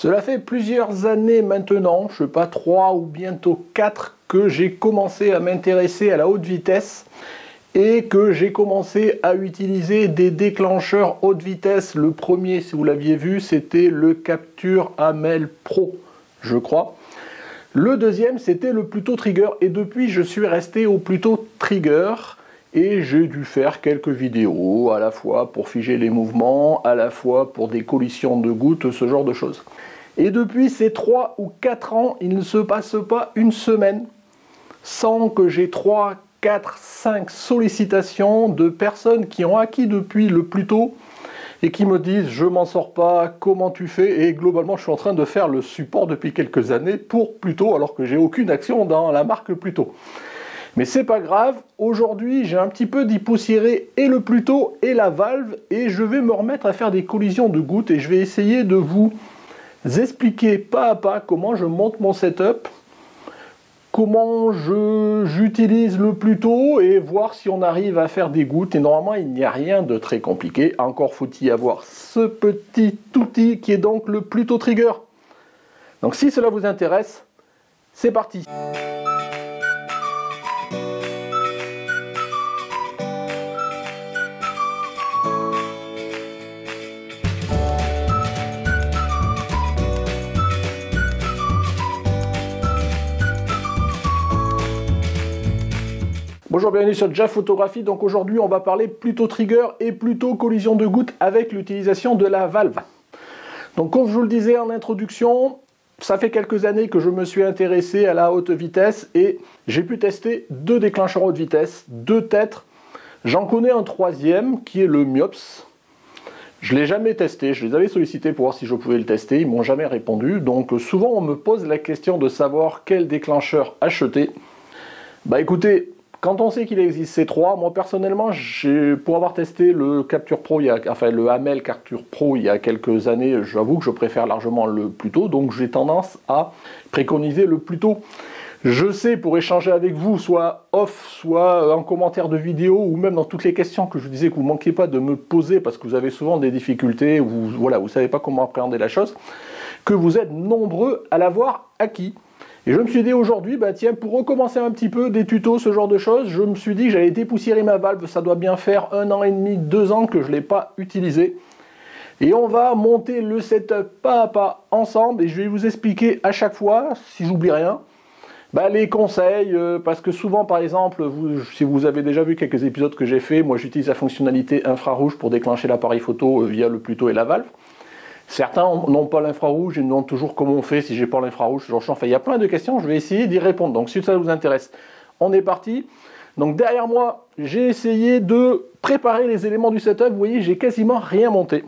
Cela fait plusieurs années maintenant, je sais pas 3 ou bientôt 4, que j'ai commencé à m'intéresser à la haute vitesse et que j'ai commencé à utiliser des déclencheurs haute vitesse. Le premier, si vous l'aviez vu, c'était le Capture Hamel Pro, je crois. Le deuxième, c'était le Pluto Trigger et depuis, je suis resté au Pluto Trigger. Et j'ai dû faire quelques vidéos, à la fois pour figer les mouvements, à la fois pour des collisions de gouttes, ce genre de choses. Et depuis ces 3 ou 4 ans, il ne se passe pas une semaine sans que j'ai 3, 4, 5 sollicitations de personnes qui ont acquis depuis le Pluto et qui me disent « je m'en sors pas, comment tu fais ?» Et globalement, je suis en train de faire le support depuis quelques années pour Pluto alors que j'ai aucune action dans la marque Pluto. Mais c'est pas grave, aujourd'hui j'ai un petit peu dépoussiéré et le Pluto et la valve et je vais me remettre à faire des collisions de gouttes et je vais essayer de vous expliquer pas à pas comment je monte mon setup, comment j'utilise le Pluto et voir si on arrive à faire des gouttes. Et normalement il n'y a rien de très compliqué, encore faut-il avoir ce petit outil qui est donc le Pluto Trigger. Donc si cela vous intéresse, c'est parti. Bonjour, bienvenue sur Jaf Photographie. Donc aujourd'hui on va parler Pluto Trigger et Pluto collision de gouttes avec l'utilisation de la valve. Donc comme je vous le disais en introduction, ça fait quelques années que je me suis intéressé à la haute vitesse et j'ai pu tester 2 déclencheurs haute vitesse, 2 têtes. J'en connais un troisième qui est le Miops. Je ne l'ai jamais testé, je les avais sollicités pour voir si je pouvais le tester, ils ne m'ont jamais répondu. Donc souvent on me pose la question de savoir quel déclencheur acheter. Bah écoutez, quand on sait qu'il existe ces 3, moi personnellement, pour avoir testé le Capture Pro, le Hamel Capture Pro il y a quelques années, j'avoue que je préfère largement le Pluto, donc j'ai tendance à préconiser le Pluto. Je sais, pour échanger avec vous, soit off, soit en commentaire de vidéo, ou même dans toutes les questions que je vous disais que vous ne manquez pas de me poser, parce que vous avez souvent des difficultés, ou voilà, vous ne savez pas comment appréhender la chose, que vous êtes nombreux à l'avoir acquis. Et je me suis dit aujourd'hui, bah tiens, pour recommencer un petit peu des tutos, ce genre de choses, je me suis dit que j'allais dépoussiérer ma valve. Ça doit bien faire 1 an et demi, 2 ans que je ne l'ai pas utilisé. Et on va monter le setup pas à pas ensemble. Et je vais vous expliquer à chaque fois, si j'oublie rien, bah, les conseils. Parce que souvent, par exemple, si vous avez déjà vu quelques épisodes que j'ai fait, moi j'utilise la fonctionnalité infrarouge pour déclencher l'appareil photo via le Pluto et la valve. Certains n'ont pas l'infrarouge et me demandent toujours comment on fait si j'ai pas l'infrarouge. Enfin, il y a plein de questions, je vais essayer d'y répondre. Donc si ça vous intéresse, on est parti. Donc derrière moi, j'ai essayé de préparer les éléments du setup. Vous voyez, j'ai quasiment rien monté.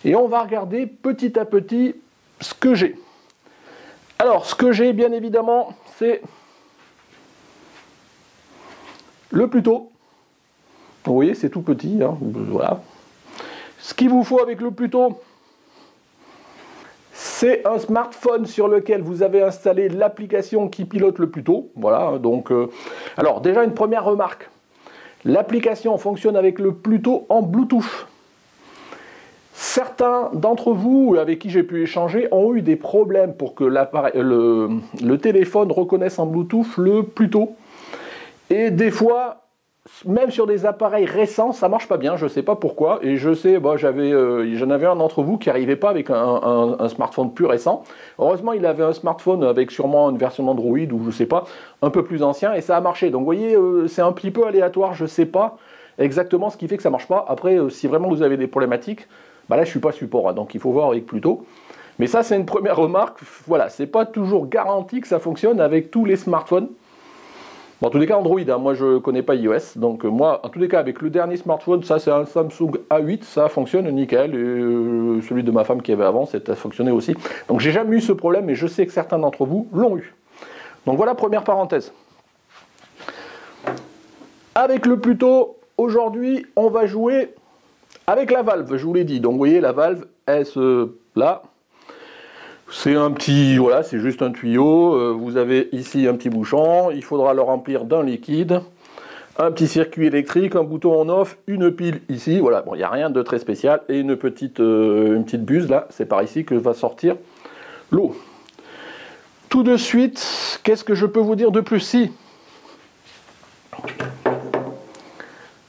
Et on va regarder petit à petit ce que j'ai. Alors, ce que j'ai, bien évidemment, c'est le Pluto. Vous voyez, c'est tout petit, hein, voilà. Ce qu'il vous faut avec le Pluto, c'est un smartphone sur lequel vous avez installé l'application qui pilote le Pluto. Voilà, donc, alors déjà une première remarque. L'application fonctionne avec le Pluto en Bluetooth. Certains d'entre vous avec qui j'ai pu échanger ont eu des problèmes pour que le téléphone reconnaisse en Bluetooth le Pluto. Et des fois, même sur des appareils récents, ça marche pas bien, je sais pas pourquoi, et je sais, bah, j'en avais un d'entre vous qui n'arrivait pas avec un smartphone plus récent. Heureusement, il avait un smartphone avec sûrement une version d'Android ou je sais pas, un peu plus ancien, et ça a marché. Donc vous voyez, c'est un petit peu aléatoire, je sais pas exactement ce qui fait que ça marche pas. Après, si vraiment vous avez des problématiques, bah là je suis pas support, hein, donc il faut voir avec Pluto. Mais ça c'est une première remarque, voilà, c'est pas toujours garanti que ça fonctionne avec tous les smartphones. Bon, en tous les cas, Android, hein, moi je ne connais pas iOS, donc moi, en tous les cas, avec le dernier smartphone, ça c'est un Samsung A8, ça fonctionne nickel, et celui de ma femme qui avait avant, ça fonctionnait aussi. Donc j'ai jamais eu ce problème, mais je sais que certains d'entre vous l'ont eu. Donc voilà, première parenthèse. Avec le Pluto, aujourd'hui, on va jouer avec la valve, je vous l'ai dit. Donc vous voyez, la valve, elle se... là... C'est un petit, voilà, c'est juste un tuyau, vous avez ici un petit bouchon, il faudra le remplir d'un liquide. un petit circuit électrique, un bouton on-off, une pile ici, voilà, bon, il n'y a rien de très spécial, et une petite buse là, c'est par ici que va sortir l'eau. Tout de suite, qu'est-ce que je peux vous dire de plus? Si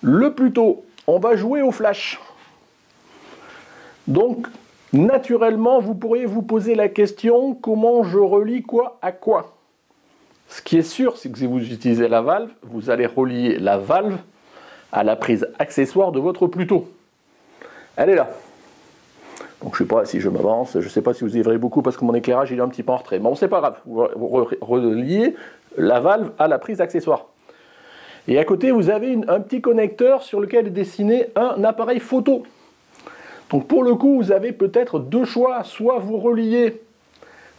le Pluto, on va jouer au flash. Donc, naturellement, vous pourriez vous poser la question, comment je relie quoi à quoi? Ce qui est sûr, c'est que si vous utilisez la valve, vous allez relier la valve à la prise accessoire de votre Pluto. Elle est là. Donc je ne sais pas si je m'avance, je ne sais pas si vous y verrez beaucoup parce que mon éclairage il est un petit peu en retrait. Bon, c'est pas grave, vous reliez la valve à la prise accessoire. Et à côté, vous avez un petit connecteur sur lequel est dessiné un appareil photo. Donc pour le coup, vous avez peut-être deux choix. Soit vous reliez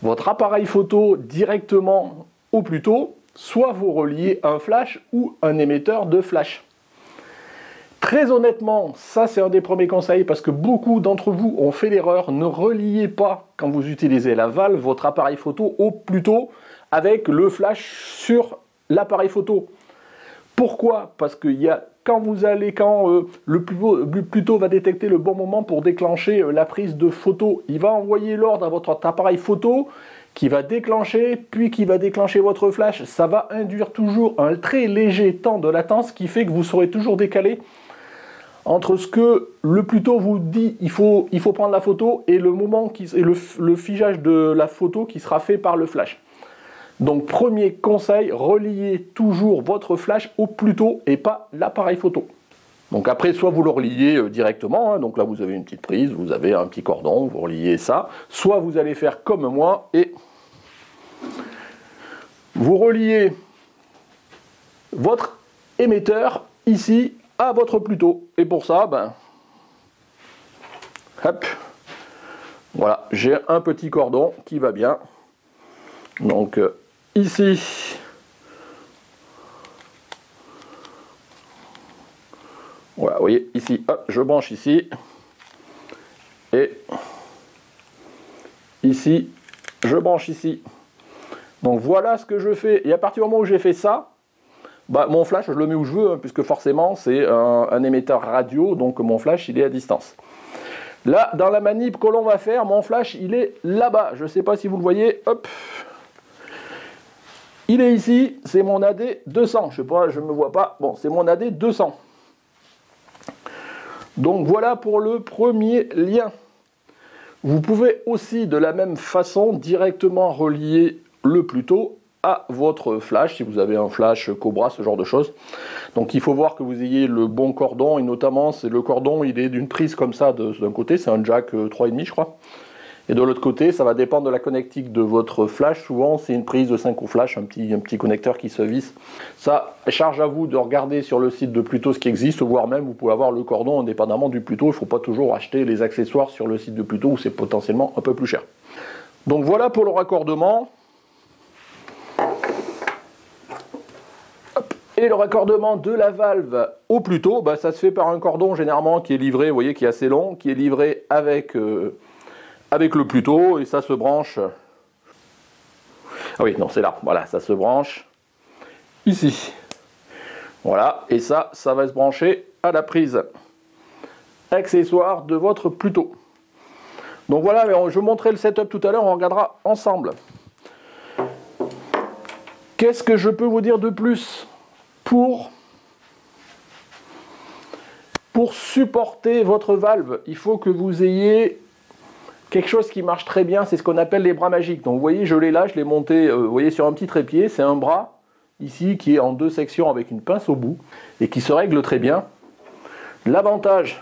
votre appareil photo directement au Pluto, soit vous reliez un flash ou un émetteur de flash. Très honnêtement, ça c'est un des premiers conseils parce que beaucoup d'entre vous ont fait l'erreur, ne reliez pas quand vous utilisez la valve votre appareil photo au Pluto avec le flash sur l'appareil photo. Pourquoi? Parce que quand le Pluto va détecter le bon moment pour déclencher la prise de photo, il va envoyer l'ordre à votre appareil photo qui va déclencher, puis qui va déclencher votre flash. Ça va induire toujours un très léger temps de latence qui fait que vous serez toujours décalé entre ce que le Pluto vous dit il faut prendre la photo et le figeage de la photo qui sera fait par le flash. Donc premier conseil, reliez toujours votre flash au Pluto et pas l'appareil photo. Donc après, soit vous le reliez directement, hein, donc là vous avez une petite prise, vous avez un petit cordon, vous reliez ça, soit vous allez faire comme moi et vous reliez votre émetteur ici à votre Pluto. Et pour ça, hop, voilà, j'ai un petit cordon qui va bien. Donc ici, voilà, vous voyez, ici, hop, je branche ici, et ici, je branche ici. Donc voilà ce que je fais, et à partir du moment où j'ai fait ça, mon flash, je le mets où je veux, hein, puisque forcément, c'est un émetteur radio, donc mon flash, il est à distance. Là, dans la manip que l'on va faire, mon flash, il est là-bas. Je ne sais pas si vous le voyez, hop. Il est ici, c'est mon AD200. Je sais pas, je ne me vois pas. Bon, c'est mon AD200. Donc voilà pour le premier lien. Vous pouvez aussi de la même façon directement relier le Pluto à votre flash, si vous avez un flash Cobra, ce genre de choses. Donc il faut voir que vous ayez le bon cordon, et notamment c'est le cordon, il est d'une prise comme ça d'un côté, c'est un jack 3,5 je crois. Et de l'autre côté, ça va dépendre de la connectique de votre flash. Souvent, c'est une prise de 5 ou flash, un petit connecteur qui se visse. Ça, charge à vous de regarder sur le site de Pluto ce qui existe, voire même vous pouvez avoir le cordon indépendamment du Pluto. Il ne faut pas toujours acheter les accessoires sur le site de Pluto où c'est potentiellement un peu plus cher. Donc voilà pour le raccordement. Et le raccordement de la valve au Pluto, ça se fait par un cordon généralement qui est livré, vous voyez, qui est assez long, qui est livré avec le Pluto, et ça se branche. Ah oui, non, c'est là, voilà, ça se branche ici. Voilà, et ça va se brancher à la prise accessoire de votre Pluto. Donc voilà, je vous montrerai le setup tout à l'heure, on regardera ensemble. Qu'est-ce que je peux vous dire de plus? Pour supporter votre valve, il faut que vous ayez quelque chose qui marche très bien, c'est ce qu'on appelle les bras magiques. Donc vous voyez, je l'ai là, je l'ai monté vous voyez, sur un petit trépied, c'est un bras ici qui est en deux sections avec une pince au bout et qui se règle très bien. L'avantage,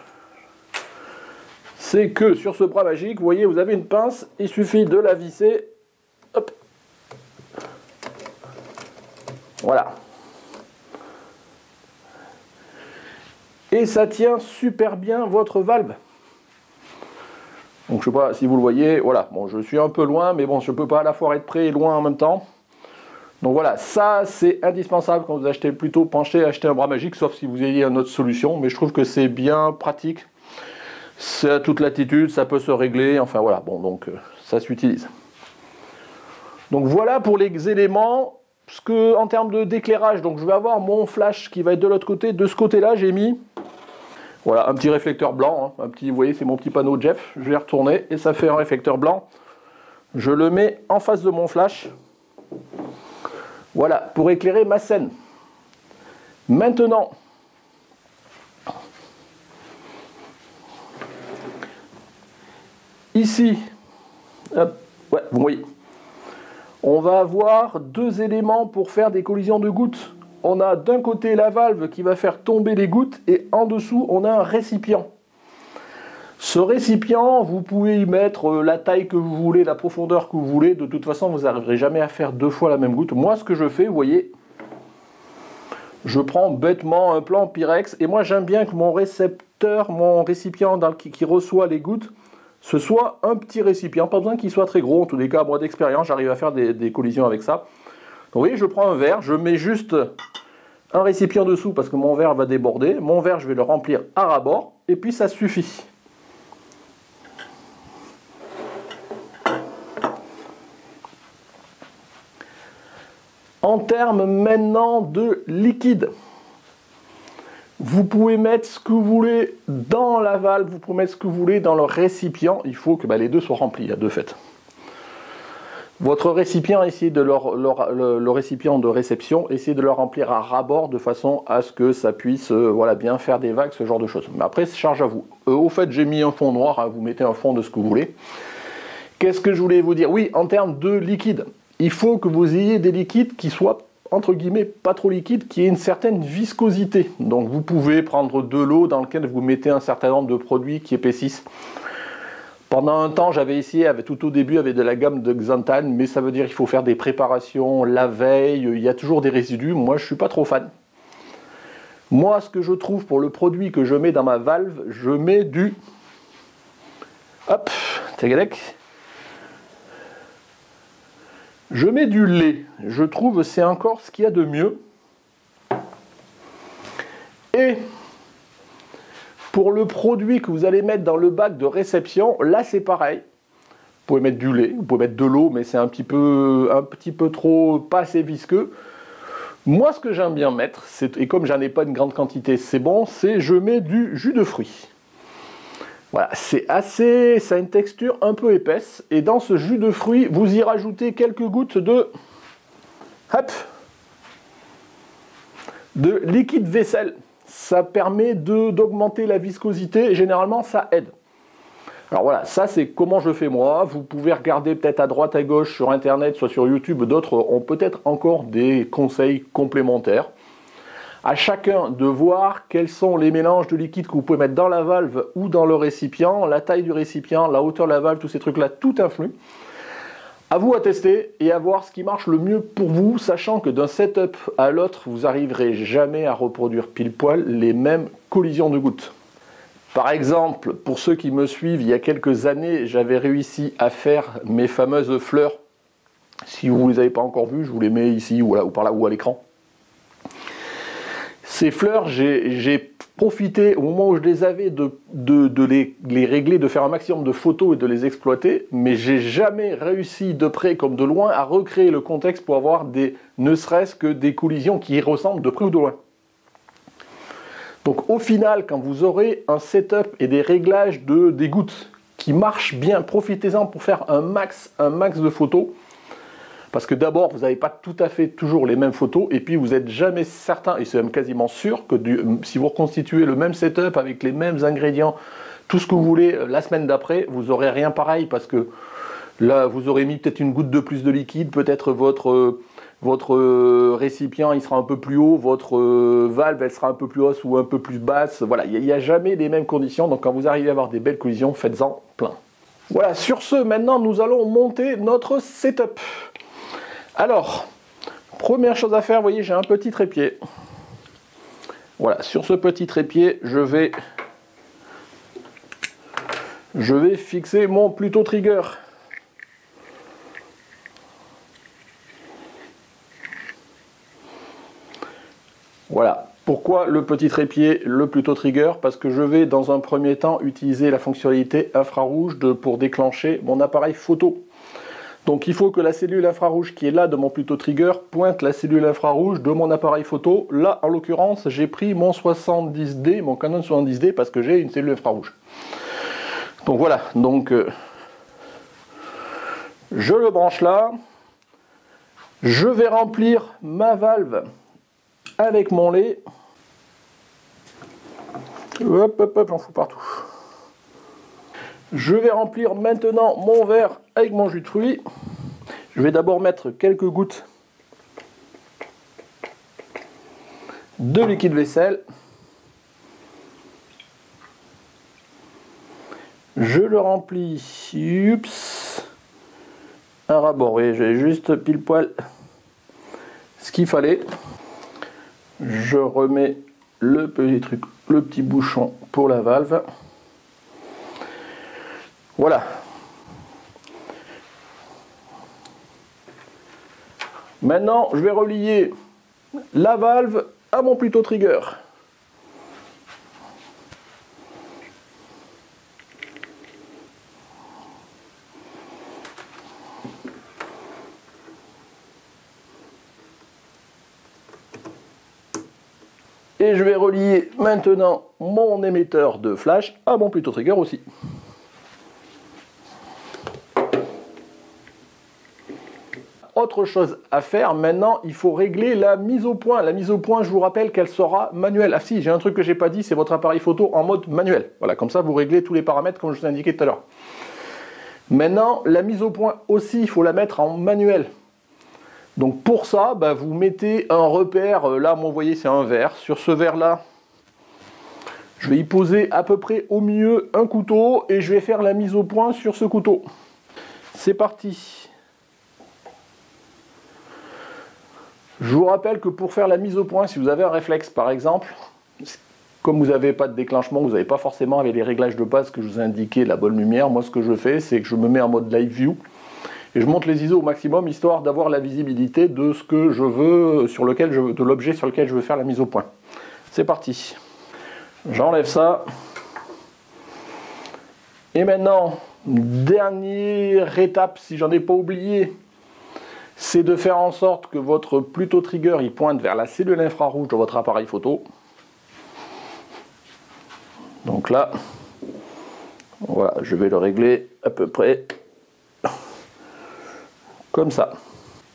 c'est que sur ce bras magique, vous voyez, vous avez une pince, il suffit de la visser, hop, voilà. Et ça tient super bien votre valve. Donc je ne sais pas si vous le voyez, voilà, bon je suis un peu loin, mais bon je ne peux pas à la fois être près et loin en même temps. Donc voilà, ça c'est indispensable quand vous achetez le Pluto, penchez, achetez un bras magique, sauf si vous ayez une autre solution, mais je trouve que c'est bien pratique. C'est à toute latitude, ça peut se régler, enfin voilà, bon donc ça s'utilise. Donc voilà pour les éléments en termes d'éclairage, donc je vais avoir mon flash qui va être de l'autre côté. De ce côté-là, j'ai mis voilà, un petit réflecteur blanc, hein, vous voyez, c'est mon petit panneau Jeff. Je vais retourner et ça fait un réflecteur blanc. Je le mets en face de mon flash. Voilà, pour éclairer ma scène. Maintenant, ici, hop, ouais, vous voyez, on va avoir deux éléments pour faire des collisions de gouttes. On a d'un côté la valve qui va faire tomber les gouttes et en dessous on a un récipient. Ce récipient, vous pouvez y mettre la taille que vous voulez, la profondeur que vous voulez. De toute façon, vous n'arriverez jamais à faire deux fois la même goutte. Moi, ce que je fais, vous voyez, je prends bêtement un plan Pyrex et moi j'aime bien que mon récepteur, mon récipient qui reçoit les gouttes, ce soit un petit récipient. Pas besoin qu'il soit très gros. En tous les cas, moi d'expérience, j'arrive à faire des collisions avec ça. Donc, vous voyez, je prends un verre, je mets juste un récipient dessous parce que mon verre va déborder. Mon verre, je vais le remplir à ras-bord et puis ça suffit. En termes maintenant de liquide, vous pouvez mettre ce que vous voulez dans la valve, vous pouvez mettre ce que vous voulez dans le récipient. Il faut que les deux soient remplis, à deux faits. Votre récipient, essayez de le récipient de réception, essayez de le remplir à ras-bord de façon à ce que ça puisse voilà, bien faire des vagues, ce genre de choses. Mais après, c'est charge à vous. Au fait, j'ai mis un fond noir, hein, vous mettez un fond de ce que vous voulez. Qu'est-ce que je voulais vous dire? Oui, en termes de liquide, il faut que vous ayez des liquides qui soient, entre guillemets, pas trop liquides, qui aient une certaine viscosité. Donc vous pouvez prendre de l'eau dans laquelle vous mettez un certain nombre de produits qui épaississent. Pendant un temps, j'avais essayé, tout au début, avec de la gamme de Xanthan, mais ça veut dire qu'il faut faire des préparations la veille, il y a toujours des résidus. Moi, je ne suis pas trop fan. Moi, ce que je trouve pour le produit que je mets dans ma valve, je mets du... Hop, tagadec. Je mets du lait. Je trouve que c'est encore ce qu'il y a de mieux. Et... pour le produit que vous allez mettre dans le bac de réception, là c'est pareil. Vous pouvez mettre du lait, vous pouvez mettre de l'eau, mais c'est un petit peu trop, pas assez visqueux. Moi, ce que j'aime bien mettre, et comme j'en ai pas une grande quantité, c'est bon, c'est je mets du jus de fruits. Voilà, ça a une texture un peu épaisse, et dans ce jus de fruits, vous y rajoutez quelques gouttes de liquide vaisselle. Ça permet d'augmenter la viscosité et généralement ça aide. Alors voilà, ça c'est comment je fais moi. Vous pouvez regarder peut-être à droite à gauche sur internet, soit sur YouTube, d'autres ont peut-être encore des conseils complémentaires. À chacun de voir quels sont les mélanges de liquide que vous pouvez mettre dans la valve ou dans le récipient, la taille du récipient, la hauteur de la valve, tous ces trucs-là, tout influe. À vous à tester et à voir ce qui marche le mieux pour vous, sachant que d'un setup à l'autre, vous n'arriverez jamais à reproduire pile poil les mêmes collisions de gouttes. Par exemple, pour ceux qui me suivent, il y a quelques années, j'avais réussi à faire mes fameuses fleurs. Si vous ne les avez pas encore vues, je vous les mets ici ou par là ou à l'écran. Ces fleurs, j'ai profité au moment où je les avais de les régler, de faire un maximum de photos et de les exploiter, mais j'ai jamais réussi de près comme de loin à recréer le contexte pour avoir ne serait-ce que des collisions qui y ressemblent de près ou de loin. Donc au final, quand vous aurez un setup et des réglages des gouttes qui marchent bien, profitez-en pour faire un max de photos. Parce que d'abord, vous n'avez pas tout à fait toujours les mêmes photos, et puis vous n'êtes jamais certain, et c'est même quasiment sûr, que si vous reconstituez le même setup avec les mêmes ingrédients, tout ce que vous voulez, la semaine d'après, vous n'aurez rien pareil, parce que là, vous aurez mis peut-être une goutte de plus de liquide, peut-être votre récipient, il sera un peu plus haut, votre valve, elle sera un peu plus haute ou un peu plus basse. Voilà, il n'y a jamais les mêmes conditions, donc quand vous arrivez à avoir des belles collisions, faites-en plein. Voilà, sur ce, maintenant, nous allons monter notre setup. Alors, première chose à faire, vous voyez, j'ai un petit trépied. Voilà, sur ce petit trépied, je vais fixer mon Pluto Trigger. Voilà. Pourquoi le petit trépied, le Pluto Trigger? Parce que je vais dans un premier temps utiliser la fonctionnalité infrarouge pour déclencher mon appareil photo. Donc il faut que la cellule infrarouge qui est là de mon Pluto Trigger pointe la cellule infrarouge de mon appareil photo. Là, en l'occurrence, j'ai pris mon 70D, mon Canon 70D, parce que j'ai une cellule infrarouge. Donc voilà, donc je le branche là. Je vais remplir ma valve avec mon lait. Hop, hop, hop, j'en fous partout. Je vais remplir maintenant mon verre avec mon jus de fruits. Je vais d'abord mettre quelques gouttes de liquide vaisselle. Je le remplis. Oups. Un rabord, oui, j'ai juste pile poil ce qu'il fallait. Je remets le petit bouchon pour la valve. Voilà. Maintenant, je vais relier la valve à mon Pluto Trigger. Et je vais relier maintenant mon émetteur de flash à mon Pluto Trigger aussi. Autre chose à faire, maintenant il faut régler la mise au point. La mise au point, je vous rappelle qu'elle sera manuelle. Ah si, j'ai un truc que j'ai pas dit, c'est votre appareil photo en mode manuel. Voilà, comme ça vous réglez tous les paramètres comme je vous ai indiqué tout à l'heure. Maintenant, la mise au point aussi, il faut la mettre en manuel. Donc pour ça, vous mettez un repère, là vous voyez c'est un verre. Sur ce verre là, je vais y poser à peu près au milieu un couteau et je vais faire la mise au point sur ce couteau. C'est parti. Je vous rappelle que pour faire la mise au point, si vous avez un réflexe par exemple, comme vous n'avez pas de déclenchement, vous n'avez pas forcément avec les réglages de base que je vous ai indiqué, la bonne lumière, moi ce que je fais c'est que je me mets en mode live view et je monte les ISO au maximum histoire d'avoir la visibilité de ce que je veux, de l'objet sur lequel je veux faire la mise au point. C'est parti. J'enlève ça. Et maintenant, dernière étape, si j'en ai pas oublié, c'est de faire en sorte que votre Pluto Trigger il pointe vers la cellule infrarouge de votre appareil photo. Donc là, voilà, je vais le régler à peu près comme ça.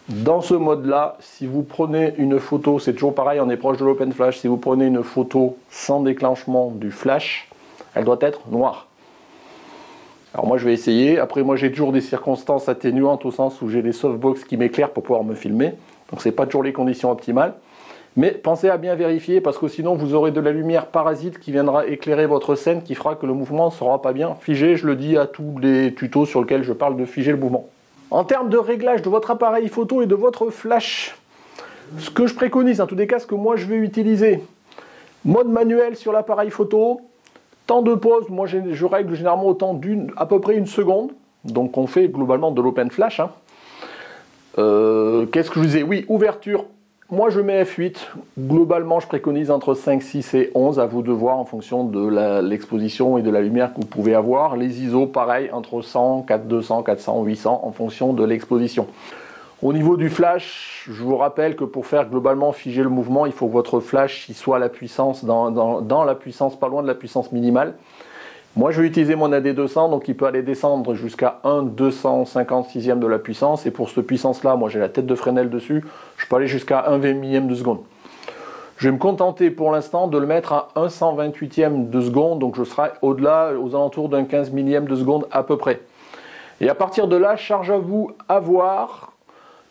Dans ce mode-là, si vous prenez une photo, c'est toujours pareil, on est proche de l'open flash, si vous prenez une photo sans déclenchement du flash, elle doit être noire. Alors moi je vais essayer, après moi j'ai toujours des circonstances atténuantes au sens où j'ai des softbox qui m'éclairent pour pouvoir me filmer, donc c'est pas toujours les conditions optimales. Mais pensez à bien vérifier parce que sinon vous aurez de la lumière parasite qui viendra éclairer votre scène qui fera que le mouvement ne sera pas bien figé. Je le dis à tous les tutos sur lesquels je parle de figer le mouvement. En termes de réglage de votre appareil photo et de votre flash, ce que je préconise, en tous les cas ce que moi je vais utiliser, mode manuel sur l'appareil photo, temps de pause, moi je règle généralement au temps à peu près 1 seconde, donc on fait globalement de l'open flash. Qu'est-ce que je disais? Oui, ouverture. Moi je mets F8, globalement je préconise entre 5, 6 et 11, à vous de voir en fonction de l'exposition et de la lumière que vous pouvez avoir. Les ISO pareil, entre 100, 400, 200, 400, 800 en fonction de l'exposition. Au niveau du flash, je vous rappelle que pour faire globalement figer le mouvement, il faut que votre flash il soit à la puissance, dans la puissance, pas loin de la puissance minimale. Moi je vais utiliser mon AD200, donc il peut aller descendre jusqu'à 1/256e de la puissance. Et pour cette puissance-là, moi j'ai la tête de Fresnel dessus, je peux aller jusqu'à 1/20 millième de seconde. Je vais me contenter pour l'instant de le mettre à 1/128e de seconde, donc je serai au-delà, aux alentours d'un 15 millième de seconde à peu près. Et à partir de là, charge à vous à voir,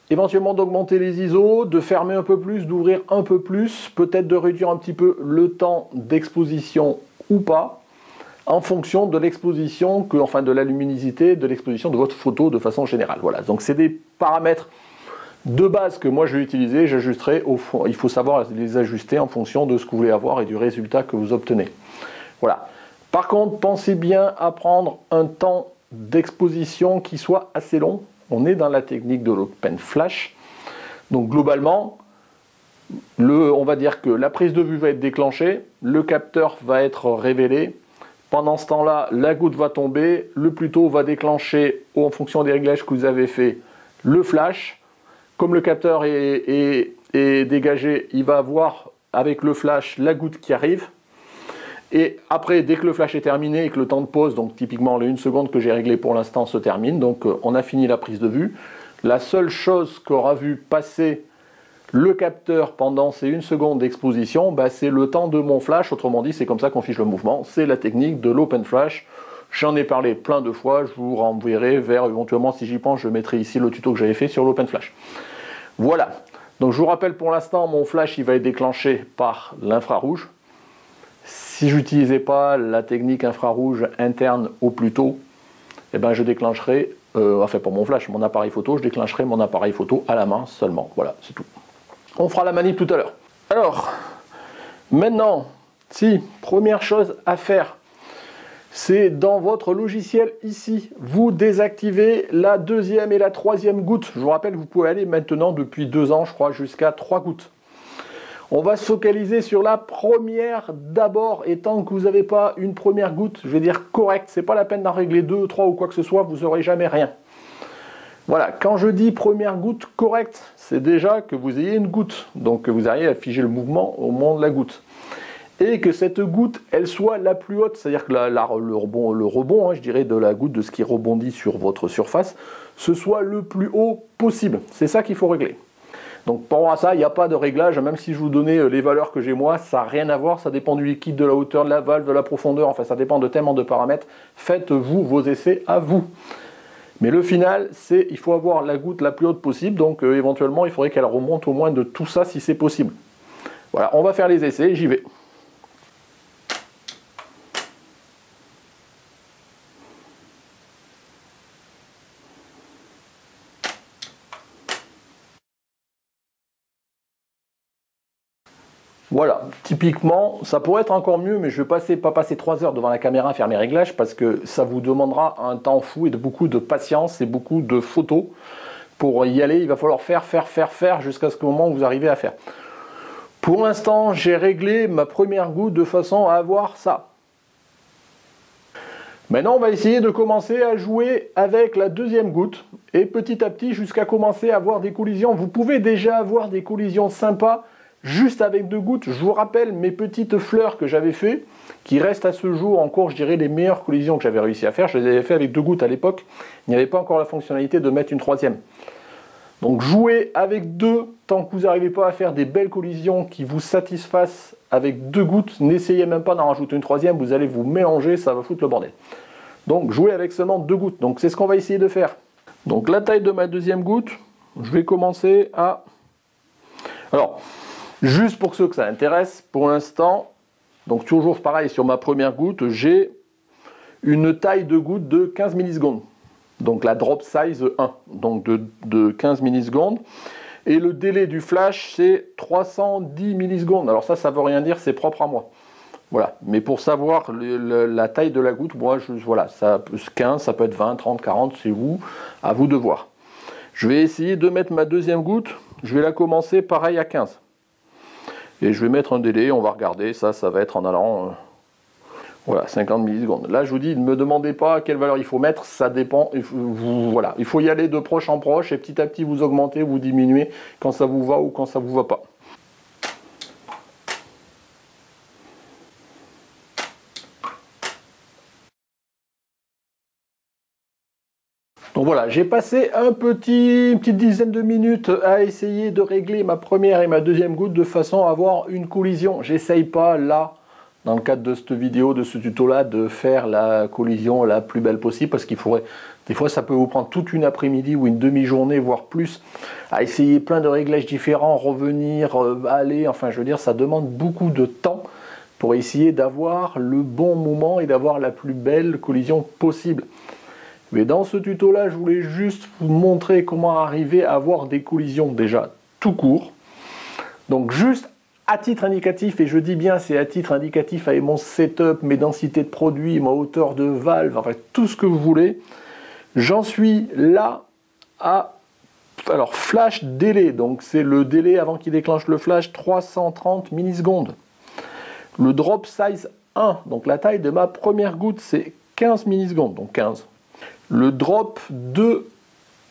éventuellement d'augmenter les ISO, de fermer un peu plus, d'ouvrir un peu plus, peut-être de réduire un petit peu le temps d'exposition ou pas, en fonction de l'exposition, enfin de la luminosité de l'exposition de votre photo de façon générale. Voilà, donc c'est des paramètres de base que moi je vais utiliser, j'ajusterai au fond. Il faut savoir les ajuster en fonction de ce que vous voulez avoir et du résultat que vous obtenez. Voilà. Par contre, pensez bien à prendre un temps d'exposition qui soit assez long. On est dans la technique de l'open flash. Donc globalement, on va dire que la prise de vue va être déclenchée, le capteur va être révélé. Pendant ce temps-là, la goutte va tomber, le Pluto va déclencher, en fonction des réglages que vous avez fait, le flash. Comme le capteur est dégagé, il va voir avec le flash la goutte qui arrive. Et après, dès que le flash est terminé et que le temps de pause, donc typiquement les 1 seconde que j'ai réglé pour l'instant, se termine, donc on a fini la prise de vue. La seule chose qu'aura vu passer le capteur pendant ces 1 seconde d'exposition, bah, c'est le temps de mon flash. Autrement dit, c'est comme ça qu'on fiche le mouvement. C'est la technique de l'open flash. J'en ai parlé plein de fois. Je vous renverrai vers, éventuellement, si j'y pense, je mettrai ici le tuto que j'avais fait sur l'open flash. Voilà. Donc je vous rappelle, pour l'instant, mon flash il va être déclenché par l'infrarouge. Si je n'utilisais pas la technique infrarouge interne au plus tôt, eh ben, je déclencherai, enfin pour mon flash, mon appareil photo, je déclencherai mon appareil photo à la main seulement. Voilà, c'est tout. On fera la manip tout à l'heure. Alors, maintenant, première chose à faire, c'est dans votre logiciel ici, vous désactivez la 2e et la 3e goutte. Je vous rappelle, vous pouvez aller maintenant depuis 2 ans, je crois, jusqu'à 3 gouttes. On va se focaliser sur la première d'abord, et tant que vous n'avez pas une première goutte, je vais dire correcte, c'est pas la peine d'en régler 2, 3 ou quoi que ce soit, vous n'aurez jamais rien. Voilà, quand je dis première goutte correcte, c'est déjà que vous ayez une goutte, donc que vous arrivez à figer le mouvement au moment de la goutte. Et que cette goutte, elle soit la plus haute, c'est-à-dire que le rebond hein, je dirais, de la goutte, de ce qui rebondit sur votre surface, ce soit le plus haut possible. C'est ça qu'il faut régler. Donc pour moi, ça, il n'y a pas de réglage, même si je vous donnais les valeurs que j'ai moi, ça n'a rien à voir, ça dépend du liquide, de la hauteur de la valve, de la profondeur, enfin ça dépend de tellement de paramètres. Faites-vous vos essais à vous. Mais le final, c'est il faut avoir la goutte la plus haute possible, donc éventuellement il faudrait qu'elle remonte au moins de tout ça si c'est possible. Voilà, on va faire les essais, j'y vais. Voilà, typiquement, ça pourrait être encore mieux, mais je ne vais pas passer 3 heures devant la caméra à faire mes réglages parce que ça vous demandera un temps fou et beaucoup de patience et beaucoup de photos. Pour y aller, il va falloir faire jusqu'à ce moment où vous arrivez à faire. Pour l'instant, j'ai réglé ma première goutte de façon à avoir ça. Maintenant, on va essayer de commencer à jouer avec la 2e goutte et petit à petit jusqu'à commencer à avoir des collisions. Vous pouvez déjà avoir des collisions sympas juste avec 2 gouttes. Je vous rappelle mes petites fleurs que j'avais fait, qui restent à ce jour encore, je dirais, les meilleures collisions que j'avais réussi à faire. Je les avais fait avec 2 gouttes à l'époque. Il n'y avait pas encore la fonctionnalité de mettre une 3e. Donc jouez avec 2 tant que vous n'arrivez pas à faire des belles collisions qui vous satisfassent avec 2 gouttes. N'essayez même pas d'en rajouter une 3e, vous allez vous mélanger, ça va foutre le bordel. Donc jouez avec seulement 2 gouttes. Donc c'est ce qu'on va essayer de faire. Donc la taille de ma 2e goutte, je vais commencer à... Alors, juste pour ceux que ça intéresse, pour l'instant, donc toujours pareil sur ma première goutte, j'ai une taille de goutte de 15 millisecondes. Donc la drop size 1, donc de 15 millisecondes. Et le délai du flash, c'est 310 millisecondes. Alors ça veut rien dire, c'est propre à moi. Voilà, mais pour savoir la taille de la goutte, moi, voilà, 15, ça peut être 20, 30, 40, c'est vous, à vous de voir. Je vais essayer de mettre ma 2e goutte, je vais la commencer pareil à 15. Et je vais mettre un délai, on va regarder, ça va être en allant, voilà, 50 millisecondes. Là, je vous dis, ne me demandez pas quelle valeur il faut mettre, ça dépend, voilà, il faut y aller de proche en proche, et petit à petit, vous augmentez, vous diminuez, quand ça vous va ou quand ça vous va pas. Donc voilà, j'ai passé une petite dizaine de minutes à essayer de régler ma première et ma 2e goutte de façon à avoir une collision. J'essaye pas là, dans le cadre de cette vidéo, de ce tuto-là, de faire la collision la plus belle possible parce qu'il faudrait, des fois ça peut vous prendre toute une après-midi ou une demi-journée, voire plus, à essayer plein de réglages différents, revenir, aller, enfin je veux dire, ça demande beaucoup de temps pour essayer d'avoir le bon moment et d'avoir la plus belle collision possible. Mais dans ce tuto-là, je voulais juste vous montrer comment arriver à avoir des collisions déjà tout court. Donc juste à titre indicatif, et je dis bien c'est à titre indicatif avec mon setup, mes densités de produits, ma hauteur de valve, enfin tout ce que vous voulez. J'en suis là à... Alors flash délai, donc c'est le délai avant qu'il déclenche le flash, 330 millisecondes. Le drop size 1, donc la taille de ma première goutte, c'est 15 millisecondes, donc 15. Le drop 2,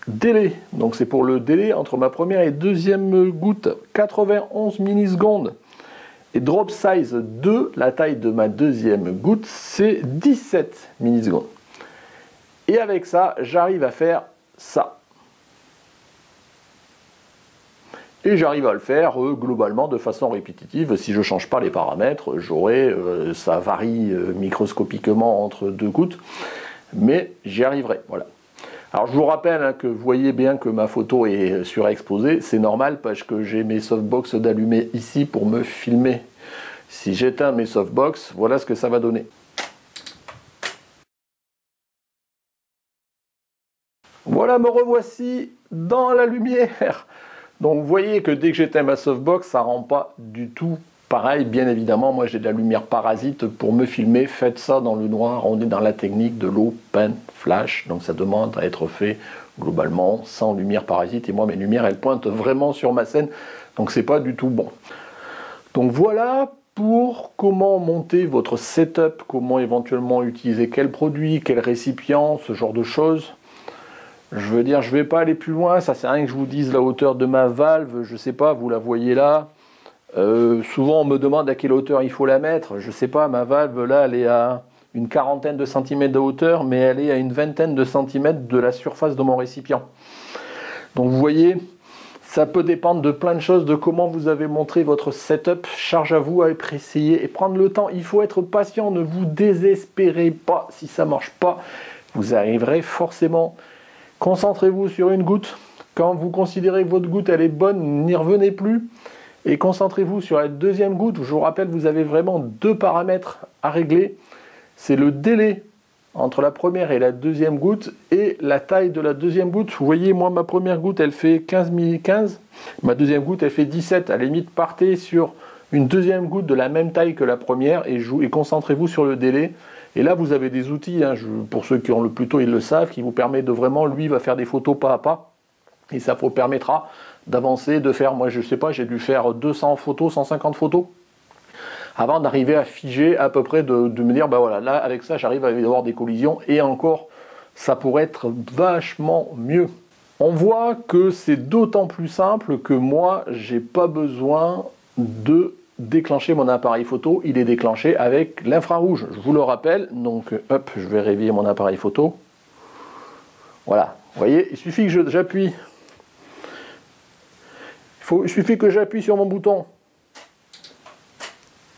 délai, donc c'est pour le délai entre ma première et deuxième goutte, 91 millisecondes. Et drop size de la taille de ma deuxième goutte, c'est 17 millisecondes. Et avec ça, j'arrive à faire ça. Et j'arrive à le faire globalement de façon répétitive. Si je ne change pas les paramètres, ça varie microscopiquement entre deux gouttes, mais j'y arriverai. Voilà. Alors je vous rappelle que vous voyez bien que ma photo est surexposée. C'est normal parce que j'ai mes softbox d'allumés ici pour me filmer. Si j'éteins mes softbox, voilà ce que ça va donner. Voilà, me revoici dans la lumière. Donc vous voyez que dès que j'éteins ma softbox, ça ne rend pas du tout pareil. Bien évidemment, moi j'ai de la lumière parasite pour me filmer. Faites ça dans le noir. On est dans la technique de l'open flash. Donc ça demande à être fait globalement sans lumière parasite. Et moi mes lumières, elles pointent vraiment sur ma scène. Donc c'est pas du tout bon. Donc voilà pour comment monter votre setup, comment éventuellement utiliser quel produit, quel récipient, ce genre de choses. Je veux dire, je ne vais pas aller plus loin, ça sert à rien que je vous dise la hauteur de ma valve, je ne sais pas, vous la voyez là. Souvent on me demande à quelle hauteur il faut la mettre, je ne sais pas, ma valve là elle est à une quarantaine de centimètres de hauteur, mais elle est à une vingtaine de centimètres de la surface de mon récipient. Donc vous voyez, ça peut dépendre de plein de choses, de comment vous avez montré votre setup, charge à vous à apprécier et prendre le temps. Il faut être patient, ne vous désespérez pas, si ça ne marche pas, vous arriverez forcément. Concentrez-vous sur une goutte. Quand vous considérez que votre goutte elle est bonne, n'y revenez plus. Et concentrez-vous sur la deuxième goutte. Je vous rappelle, vous avez vraiment deux paramètres à régler. C'est le délai entre la première et la deuxième goutte et la taille de la deuxième goutte. Vous voyez, moi, ma première goutte, elle fait 15 mm. Ma deuxième goutte, elle fait 17. À la limite, partez sur une deuxième goutte de la même taille que la première et concentrez-vous sur le délai. Et là, vous avez des outils, hein, pour ceux qui ont le plus tôt, ils le savent, qui vous permet de vraiment, lui, va faire des photos pas à pas. Et ça vous permettra d'avancer, de faire, moi je sais pas, j'ai dû faire 200 photos, 150 photos, avant d'arriver à figer à peu près, de me dire, bah voilà, là, avec ça, j'arrive à avoir des collisions, et encore, ça pourrait être vachement mieux. On voit que c'est d'autant plus simple que moi, j'ai pas besoin de déclencher mon appareil photo, il est déclenché avec l'infrarouge, je vous le rappelle. Donc hop, je vais réveiller mon appareil photo. Voilà, vous voyez, il suffit que j'appuie. Il suffit que j'appuie sur mon bouton.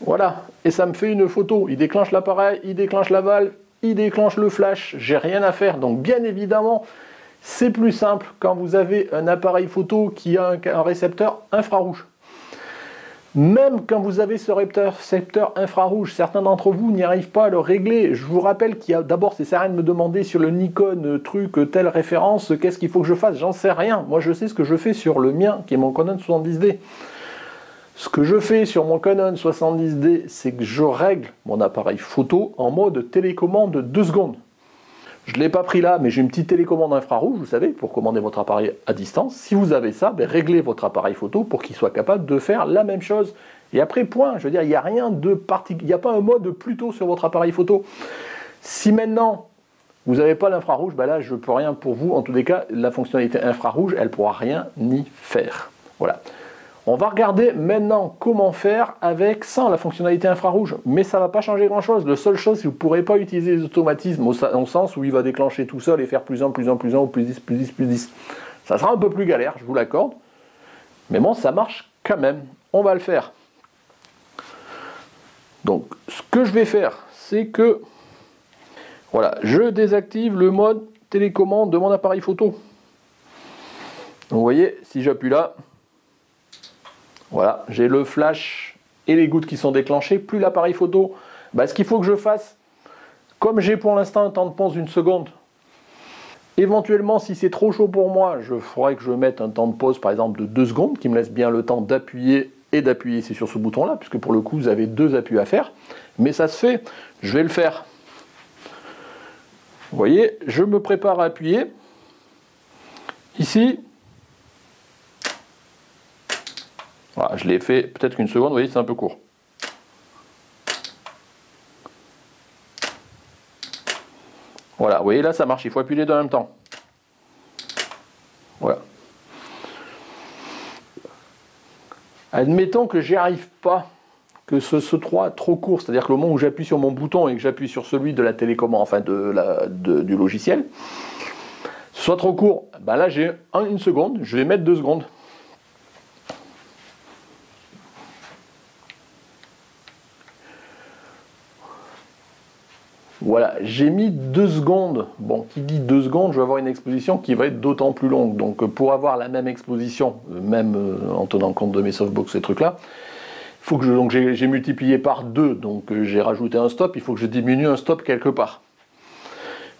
Voilà, et ça me fait une photo. Il déclenche l'appareil, il déclenche la valve, il déclenche le flash, j'ai rien à faire. Donc bien évidemment, c'est plus simple quand vous avez un appareil photo qui a un récepteur infrarouge. Même quand vous avez ce récepteur infrarouge, certains d'entre vous n'y arrivent pas à le régler. Je vous rappelle qu'il y a d'abord, c'est sert à rien de me demander sur le Nikon truc, telle référence, qu'est-ce qu'il faut que je fasse, j'en sais rien. Moi je sais ce que je fais sur le mien, qui est mon Canon 70D. Ce que je fais sur mon Canon 70D, c'est que je règle mon appareil photo en mode télécommande de 2 secondes. Je ne l'ai pas pris là, mais j'ai une petite télécommande infrarouge, vous savez, pour commander votre appareil à distance. Si vous avez ça, ben réglez votre appareil photo pour qu'il soit capable de faire la même chose. Et après, point. Je veux dire, il n'y a rien de particulier. Il n'y a pas un mode plutôt sur votre appareil photo. Si maintenant, vous n'avez pas l'infrarouge, ben là, je ne peux rien pour vous. En tous les cas, la fonctionnalité infrarouge, elle ne pourra rien y faire. Voilà. On va regarder maintenant comment faire sans la fonctionnalité infrarouge. Mais ça ne va pas changer grand-chose. La seule chose, c'est que vous ne pourrez pas utiliser les automatismes au sens où il va déclencher tout seul et faire plus 1, plus 1, plus 1, ou plus 10, plus 10, plus 10. Ça sera un peu plus galère, je vous l'accorde. Mais bon, ça marche quand même. On va le faire. Donc, ce que je vais faire, c'est que voilà, je désactive le mode télécommande de mon appareil photo. Donc, vous voyez, si j'appuie là, voilà, j'ai le flash et les gouttes qui sont déclenchées, plus l'appareil photo. Ce qu'il faut que je fasse, comme j'ai pour l'instant un temps de pause d'une seconde, éventuellement si c'est trop chaud pour moi, je ferai que je mette un temps de pause par exemple de 2 secondes, qui me laisse bien le temps d'appuyer et d'appuyer c'est sur ce bouton là, puisque pour le coup vous avez 2 appuis à faire, mais ça se fait, je vais le faire. Vous voyez, je me prépare à appuyer, ici, voilà, je l'ai fait peut-être qu'une seconde, vous voyez, c'est un peu court. Voilà, vous voyez, là ça marche, il faut appuyer les deux en même temps. Voilà. Admettons que j'y arrive pas, que ce soit trop court, c'est-à-dire que le moment où j'appuie sur mon bouton et que j'appuie sur celui de la télécommande, enfin du logiciel, soit trop court, ben là j'ai une seconde, je vais mettre 2 secondes. Voilà, j'ai mis 2 secondes. Bon, qui dit 2 secondes, je vais avoir une exposition qui va être d'autant plus longue. Donc pour avoir la même exposition, même en tenant compte de mes softbox, ces trucs-là, il faut que donc j'ai multiplié par 2, donc j'ai rajouté un stop, il faut que je diminue un stop quelque part.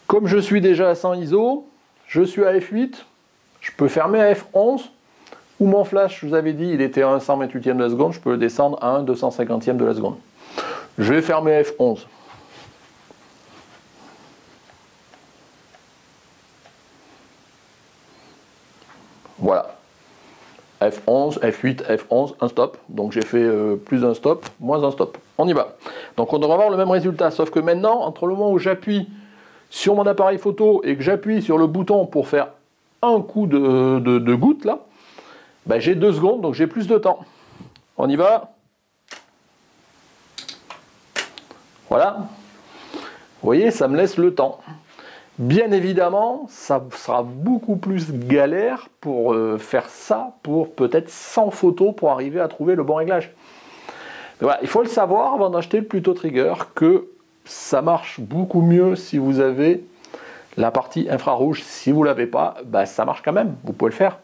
Comme je suis déjà à 100 ISO, je suis à F8, je peux fermer à F11, ou mon flash, je vous avais dit, il était à 1 128e de la seconde, je peux le descendre à 1 250e de la seconde. Je vais fermer à F11. Voilà. F11, F8, F11, un stop. Donc j'ai fait plus un stop, moins un stop. On y va. Donc on devrait avoir le même résultat, sauf que maintenant, entre le moment où j'appuie sur mon appareil photo et que j'appuie sur le bouton pour faire un coup de goutte, là, ben j'ai 2 secondes, donc j'ai plus de temps. On y va. Voilà. Vous voyez, ça me laisse le temps. Bien évidemment, ça sera beaucoup plus galère pour faire ça, pour peut-être 100 photos pour arriver à trouver le bon réglage. Mais voilà, il faut le savoir avant d'acheter le Pluto Trigger que ça marche beaucoup mieux si vous avez la partie infrarouge. Si vous ne l'avez pas, bah, ça marche quand même, vous pouvez le faire.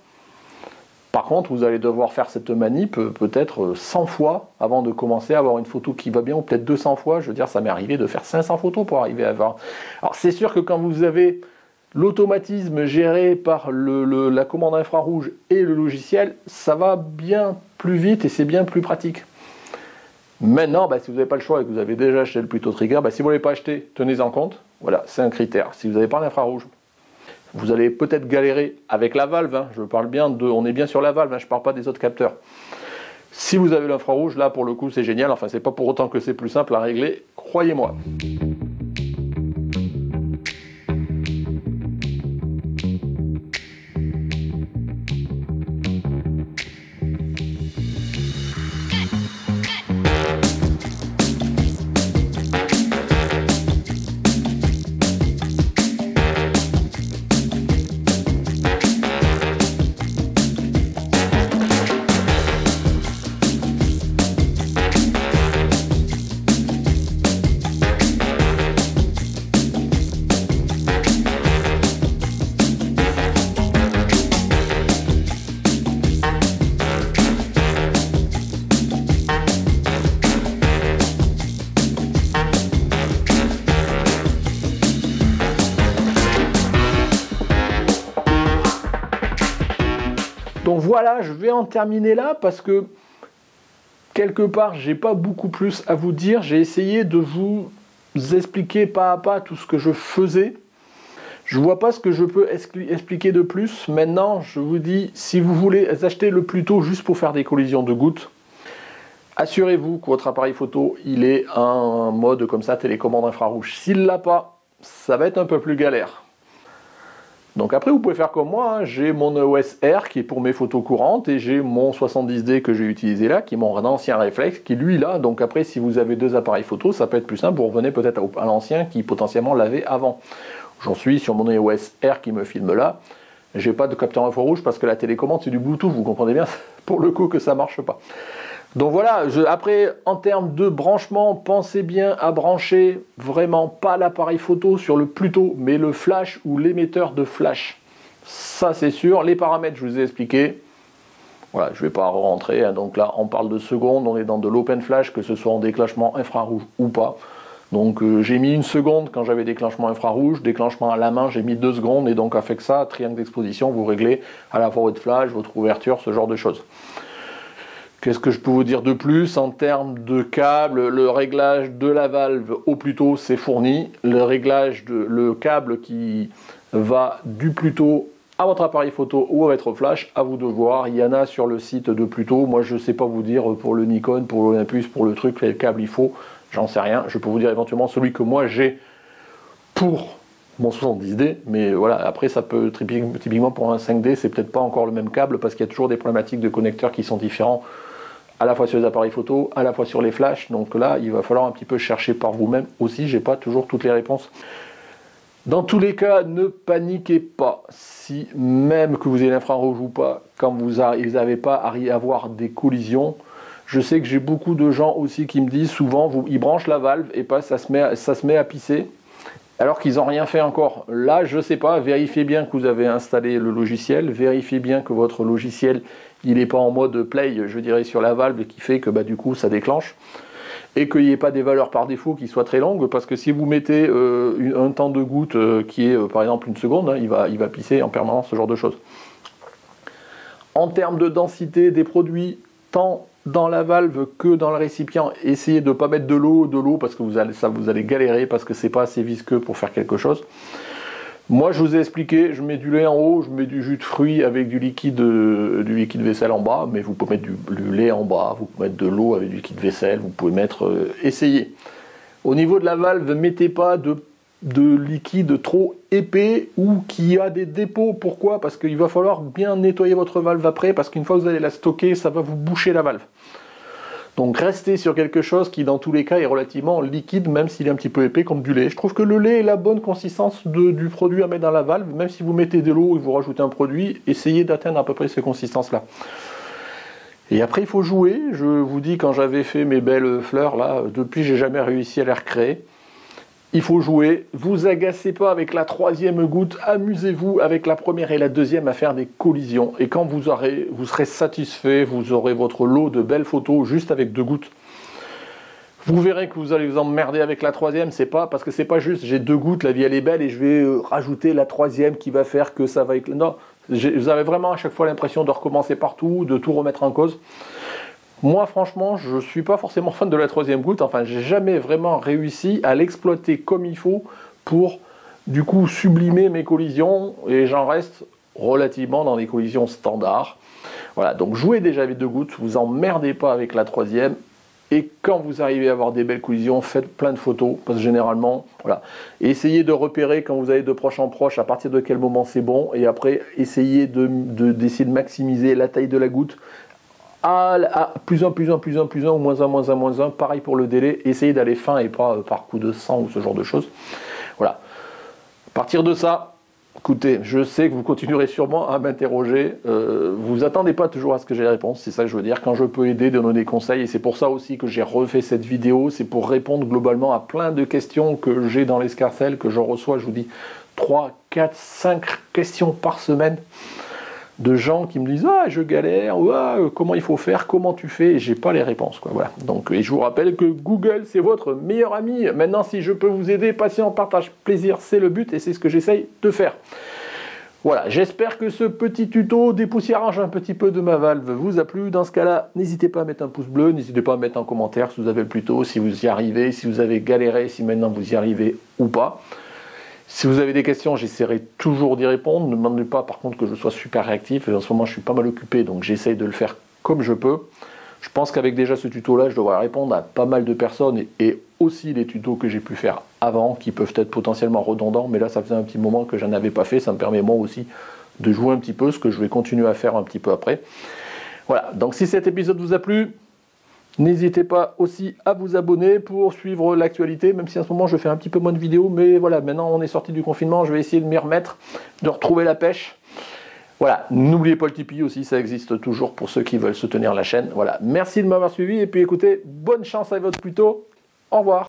Par contre, vous allez devoir faire cette manip peut-être 100 fois avant de commencer à avoir une photo qui va bien, ou peut-être 200 fois. Je veux dire, ça m'est arrivé de faire 500 photos pour arriver à avoir... Alors c'est sûr que quand vous avez l'automatisme géré par la commande infrarouge et le logiciel, ça va bien plus vite et c'est bien plus pratique. Maintenant, bah, si vous n'avez pas le choix et que vous avez déjà acheté le Pluto Trigger, bah, si vous ne l'avez pas acheté, tenez-en compte. Voilà, c'est un critère. Si vous n'avez pas l'infrarouge, vous allez peut-être galérer avec la valve, hein. Je parle bien on est bien sur la valve, hein. Je ne parle pas des autres capteurs. Si vous avez l'infrarouge, là pour le coup c'est génial, enfin c'est pas pour autant que c'est plus simple à régler, croyez-moi. Donc voilà, je vais en terminer là parce que quelque part, j'ai pas beaucoup plus à vous dire. J'ai essayé de vous expliquer pas à pas tout ce que je faisais. Je vois pas ce que je peux expliquer de plus. Maintenant, je vous dis, si vous voulez acheter le Pluto juste pour faire des collisions de gouttes, assurez-vous que votre appareil photo, il est en mode comme ça, télécommande infrarouge. S'il l'a pas, ça va être un peu plus galère. Donc après, vous pouvez faire comme moi, hein. J'ai mon EOS R qui est pour mes photos courantes et j'ai mon 70D que j'ai utilisé là, qui est mon ancien réflexe, qui lui là. Donc après, si vous avez 2 appareils photo, ça peut être plus simple, vous revenez peut-être à l'ancien qui potentiellement l'avait avant. J'en suis sur mon EOS R qui me filme là. J'ai pas de capteur infrarouge parce que la télécommande c'est du Bluetooth, vous comprenez bien pour le coup que ça marche pas. Donc voilà, après en termes de branchement, pensez bien à brancher vraiment pas l'appareil photo sur le Pluto, mais le flash ou l'émetteur de flash. Ça c'est sûr, les paramètres je vous ai expliqué. Voilà, je ne vais pas rentrer, hein. Donc là on parle de secondes, on est dans de l'open flash, que ce soit en déclenchement infrarouge ou pas. Donc j'ai mis 1 seconde quand j'avais déclenchement infrarouge, déclenchement à la main j'ai mis 2 secondes, et donc avec ça, triangle d'exposition, vous réglez à la fois votre flash, votre ouverture, ce genre de choses. Qu'est-ce que je peux vous dire de plus en termes de câble? Le réglage de la valve au Pluto c'est fourni. Le réglage le câble qui va du Pluto à votre appareil photo ou à votre flash, à vous de voir. Il y en a sur le site de Pluto. Moi je ne sais pas vous dire pour le Nikon, pour l'Olympus, pour le truc, quel câble il faut. J'en sais rien. Je peux vous dire éventuellement celui que moi j'ai pour mon 70D, mais voilà, après ça peut, typiquement pour un 5D, c'est peut-être pas encore le même câble, parce qu'il y a toujours des problématiques de connecteurs qui sont différents, à la fois sur les appareils photo, à la fois sur les flashs, donc là, il va falloir un petit peu chercher par vous-même aussi, j'ai pas toujours toutes les réponses. Dans tous les cas, ne paniquez pas, si même que vous ayez l'infrarouge ou pas, quand vous n'avez pas à avoir des collisions. Je sais que j'ai beaucoup de gens aussi qui me disent souvent, ils branchent la valve et pas, ça se met à pisser, alors qu'ils n'ont rien fait encore. Là, je ne sais pas, vérifiez bien que vous avez installé le logiciel, vérifiez bien que votre logiciel, il n'est pas en mode play, je dirais, sur la valve, qui fait que du coup, ça déclenche. Et qu'il n'y ait pas des valeurs par défaut qui soient très longues, parce que si vous mettez un temps de goutte qui est par exemple 1 seconde, hein, il va pisser en permanence, ce genre de choses. En termes de densité des produits, tant dans la valve que dans le récipient, essayez de ne pas mettre de l'eau, parce que vous allez galérer, parce que c'est pas assez visqueux pour faire quelque chose. Moi, je vous ai expliqué, je mets du lait en haut, je mets du jus de fruits avec du liquide vaisselle en bas, mais vous pouvez mettre du lait en bas, vous pouvez mettre de l'eau avec du liquide vaisselle, vous pouvez mettre... essayez. Au niveau de la valve, ne mettez pas de liquide trop épais ou qui a des dépôts. Pourquoi? Parce qu'il va falloir bien nettoyer votre valve après, parce qu'une fois que vous allez la stocker, ça va vous boucher la valve. Donc restez sur quelque chose qui dans tous les cas est relativement liquide, même s'il est un petit peu épais comme du lait. Je trouve que le lait est la bonne consistance du produit à mettre dans la valve, même si vous mettez de l'eau et vous rajoutez un produit, essayez d'atteindre à peu près ces consistances-là. Et après il faut jouer, je vous dis quand j'avais fait mes belles fleurs là, depuis j'ai jamais réussi à les recréer. Il faut jouer, vous agacez pas avec la 3e goutte, amusez-vous avec la première et la 2e à faire des collisions. Et quand vous serez satisfait, vous aurez votre lot de belles photos juste avec 2 gouttes. Vous verrez que vous allez vous emmerder avec la 3e, c'est pas parce que c'est pas juste j'ai 2 gouttes, la vie elle est belle et je vais rajouter la 3e qui va faire que ça va éclater. Non, vous avez vraiment à chaque fois l'impression de recommencer partout, de tout remettre en cause. Moi, franchement, je ne suis pas forcément fan de la 3e goutte. Enfin, j'ai jamais vraiment réussi à l'exploiter comme il faut pour, du coup, sublimer mes collisions. Et j'en reste relativement dans des collisions standards. Voilà, donc jouez déjà avec 2 gouttes. Vous emmerdez pas avec la 3e. Et quand vous arrivez à avoir des belles collisions, faites plein de photos. Parce que généralement, voilà. Essayez de repérer quand vous allez de proche en proche à partir de quel moment c'est bon. Et après, essayez d'essayer de maximiser la taille de la goutte. Plus 1, ou moins 1, pareil pour le délai, essayez d'aller fin et pas par coup de sang ou ce genre de choses. Voilà. À partir de ça, écoutez, je sais que vous continuerez sûrement à m'interroger, vous attendez pas toujours à ce que j'ai les réponses, c'est ça que je veux dire, quand je peux aider, donner des conseils, et c'est pour ça aussi que j'ai refait cette vidéo, c'est pour répondre globalement à plein de questions que j'ai dans l'escarcelle, que je reçois, je vous dis, 3, 4, 5 questions par semaine, de gens qui me disent « Ah, je galère, comment il faut faire, comment tu fais ?» Et j'ai pas les réponses, quoi, voilà. Donc, et je vous rappelle que Google, c'est votre meilleur ami. Maintenant, si je peux vous aider, patient, partage, plaisir, c'est le but et c'est ce que j'essaye de faire. Voilà, j'espère que ce petit tuto dépoussiérage un petit peu de ma valve vous a plu. Dans ce cas-là, n'hésitez pas à mettre un pouce bleu, n'hésitez pas à mettre en commentaire si vous avez le plus tôt, si vous y arrivez, si vous avez galéré, si maintenant vous y arrivez ou pas. Si vous avez des questions, j'essaierai toujours d'y répondre. Ne demandez pas par contre que je sois super réactif. En ce moment, je suis pas mal occupé, donc j'essaye de le faire comme je peux. Je pense qu'avec déjà ce tuto-là, je devrais répondre à pas mal de personnes et aussi les tutos que j'ai pu faire avant, qui peuvent être potentiellement redondants. Mais là, ça faisait un petit moment que j'en avais pas fait. Ça me permet moi aussi de jouer un petit peu, ce que je vais continuer à faire un petit peu après. Voilà, donc si cet épisode vous a plu, n'hésitez pas aussi à vous abonner pour suivre l'actualité, même si en ce moment je fais un petit peu moins de vidéos, mais voilà, maintenant on est sorti du confinement, je vais essayer de m'y remettre, de retrouver la pêche. Voilà, n'oubliez pas le Tipeee aussi, ça existe toujours pour ceux qui veulent soutenir la chaîne. Voilà, merci de m'avoir suivi et puis écoutez, bonne chance à votre tuto, au revoir.